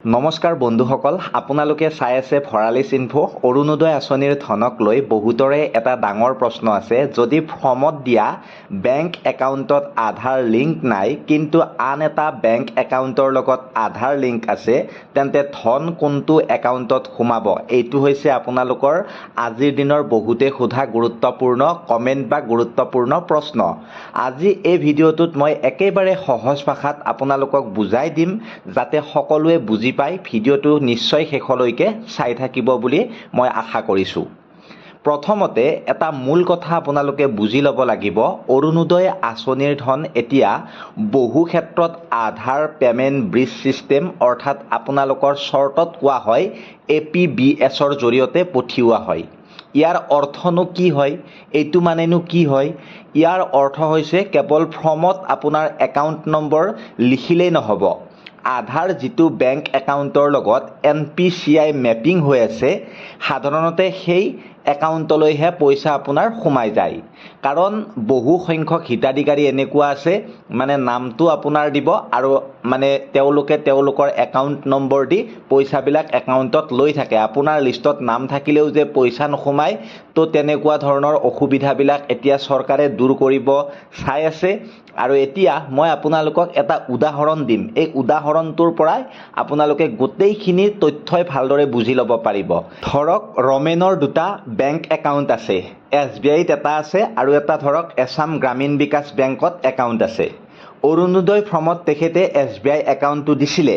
নমস্কাৰ বন্ধুসকল, আপোনালোকে চাই আছে ভৰালিছ ইনফো। অৰুণোদয় আঁচনিৰ ধনক লৈ বহুতৰে এটা ডাঙৰ প্ৰশ্ন আছে। যদি ফৰ্মত দিয়া বেংক একাউণ্টত আধাৰ লিংক নাই কিন্তু আন এটা বেংক একাউণ্টৰ লগত আধাৰ লিংক আছে, তেন্তে ধন কোনটো একাউণ্টত সোমাব? এইটো হৈছে আপোনালোকৰ আজিৰ দিনৰ বহুতে সোধা গুৰুত্বপূৰ্ণ কমেণ্ট বা গুৰুত্বপূৰ্ণ প্ৰশ্ন। আজি এই ভিডিঅ'টোত মই একেবাৰে সহজ ভাষাত আপোনালোকক বুজাই দিম, যাতে সকলোৱে বুজি পাই ভিডিঅ'টো নিশ্চয় শেষলৈকে চাই থাকিব বুলি মই আশা কৰিছোঁ। প্ৰথমতে এটা মূল কথা আপোনালোকে বুজি ল'ব লাগিব। অৰুণোদয় আঁচনিৰ ধন এতিয়া বহু ক্ষেত্ৰত আধাৰ পেমেণ্ট ব্ৰিজ ছিষ্টেম অৰ্থাৎ আপোনালোকৰ চৰ্টত কোৱা হয় APBS-ৰ জৰিয়তে পঠিওৱা হয়। ইয়াৰ অৰ্থনো কি হয়? এইটো মানেনো কি হয়? ইয়াৰ অৰ্থ হৈছে কেৱল ফৰ্মত আপোনাৰ একাউণ্ট নম্বৰ লিখিলেই নহ'ব। আধাৰ যিটো বেংক একাউণ্টৰ লগত NPCI মেপিং হৈ আছে, সাধাৰণতে সেই একাউণ্টলৈহে পইচা আপোনাৰ সোমাই যায়। কাৰণ বহু সংখ্যক হিতাধিকাৰী এনেকুৱা আছে, মানে নামটো আপোনাৰ দিব আৰু তেওঁলোকে তেওঁলোকৰ একাউণ্ট নম্বৰ দি পইচাবিলাক একাউণ্টত লৈ থাকে। আপোনাৰ লিষ্টত নাম থাকিলেও যে পইচা নোসোমায়, তো তেনেকুৱা ধৰণৰ অসুবিধাবিলাক এতিয়া চৰকাৰে দূৰ কৰিব চাই আছে। আৰু এতিয়া মই আপোনালোকক এটা উদাহৰণ দিম। এই উদাহৰণটোৰ পৰাই আপোনালোকে গোটেইখিনি তথ্যই ভালদৰে বুজি ল'ব পাৰিব। ধৰক ৰমেনৰ দুটা বেংক একাউণ্ট আছে, SBIত এটা আছে আৰু এটা ধৰক আসাম গ্ৰামীণ বিকাশ বেংকত একাউণ্ট আছে। অৰুণোদয় ফৰ্মত তেখেতে SBI একাউণ্টটো দিছিলে,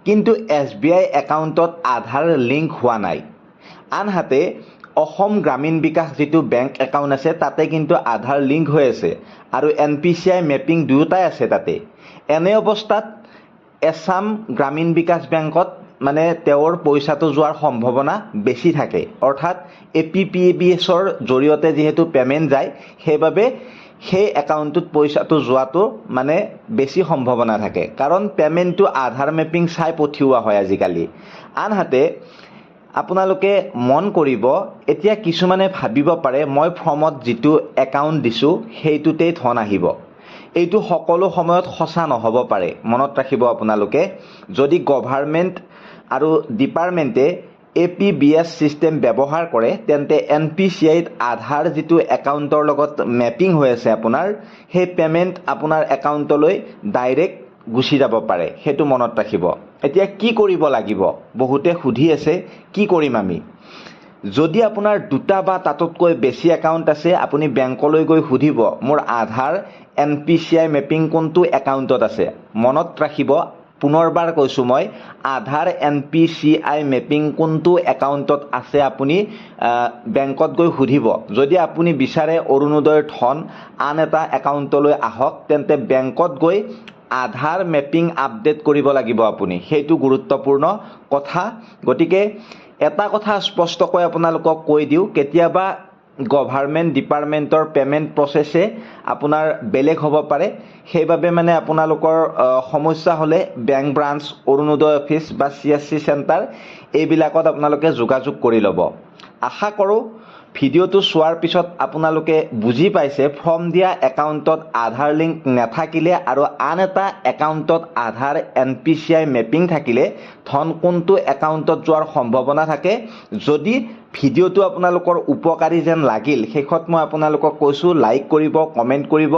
কিন্তু SBI একাউণ্টত আধাৰ লিংক হোৱা নাই। আনহাতে অসম গ্ৰামীণ বিকাশ যিটো বেংক একাউণ্ট আছে, তাতে কিন্তু আধাৰ লিংক হৈ আছে আৰু NPCI মেপিং দুয়োটাই আছে তাতে। এনে অৱস্থাত আসাম গ্ৰামীণ বিকাশ বেংকত তেওঁৰ পইচাটো যোৱাৰ সম্ভাৱনা বেছি থাকে। অৰ্থাৎ APBS-ৰ জৰিয়তে যিহেতু পে'মেণ্ট যায়, সেইবাবে সেই একাউণ্টটোত পইচাটো যোৱাটো বেছি সম্ভাৱনা থাকে, কাৰণ পে'মেণ্টটো আধাৰ মেপিং চাই পঠিওৱা হয় আজিকালি। আনহাতে আপোনালোকে মন কৰিব, এতিয়া কিছুমানে ভাবিব পাৰে মই ফৰ্মত যিটো একাউণ্ট দিছোঁ সেইটোতেই ধন আহিব। এইটো সকলো সময়ত সঁচা নহ'ব পাৰে। মনত ৰাখিব আপোনালোকে, যদি গভাৰ্ণমেণ্ট আৰু ডিপাৰ্টমেণ্টে APBS ছিষ্টেম ব্যৱহাৰ কৰে, তেন্তে NPCIত আধাৰ যিটো একাউণ্টৰ লগত মেপিং হৈ আছে আপোনাৰ, সেই পে'মেণ্ট আপোনাৰ একাউণ্টলৈ ডাইৰেক্ট গুচি যাব পাৰে। সেইটো মনত ৰাখিব। এতিয়া কি কৰিব লাগিব? বহুতে সুধি আছে কি কৰিম আমি। যদি আপোনাৰ দুটা বা তাতোতকৈ বেছি একাউণ্ট আছে, আপুনি বেংকলৈ গৈ সুধিব মোৰ আধাৰ NPCI মেপিং কোনটো একাউণ্টত আছে। মনত ৰাখিব, পুনৰবাৰ কৈছোঁ মই, আধাৰ NPCI মেপিং কোনটো একাউণ্টত আছে আপুনি বেংকত গৈ সুধিব। যদি আপুনি বিচাৰে অৰুণোদয়ৰ ধন আন এটা একাউণ্টলৈ আহক, তেন্তে বেংকত গৈ আধাৰ মেপিং আপডেট কৰিব লাগিব আপুনি। সেইটো গুৰুত্বপূৰ্ণ কথা। গতিকে এটা কথা স্পষ্টকৈ আপোনালোকক কৈ দিওঁ, কেতিয়াবা গভাৰ্ণমেণ্ট ডিপাৰ্টমেণ্টৰ পে'মেণ্ট প্ৰচেছে আপোনাৰ বেলেগ হ'ব পাৰে। সেইবাবে আপোনালোকৰ সমস্যা হ'লে বেংক ব্ৰাঞ্চ, অৰুণোদয় অফিচ বা CSC চেণ্টাৰ এইবিলাকত আপোনালোকে যোগাযোগ কৰি ল'ব। আশা কৰোঁ ভিডিঅ'টো চোৱাৰ পিছত আপোনালোকে বুজি পাইছে ফৰ্ম দিয়া একাউণ্টত আধাৰ লিংক নাথাকিলে আৰু আন এটা একাউণ্টত আধাৰ NPCI মেপিং থাকিলে ধন কোনটো একাউণ্টত যোৱাৰ সম্ভাৱনা থাকে। যদি ভিডিঅ'টো আপোনালোকৰ উপকাৰী যেন লাগিল, শেষত মই আপোনালোকক কৈছোঁ লাইক কৰিব, কমেণ্ট কৰিব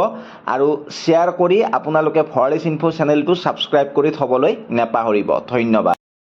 আৰু শ্বেয়াৰ কৰি আপোনালোকে ভৰালিছ ইনফো চেনেলটো ছাবস্ক্ৰাইব কৰি থ'বলৈ নেপাহৰিব। ধন্যবাদ।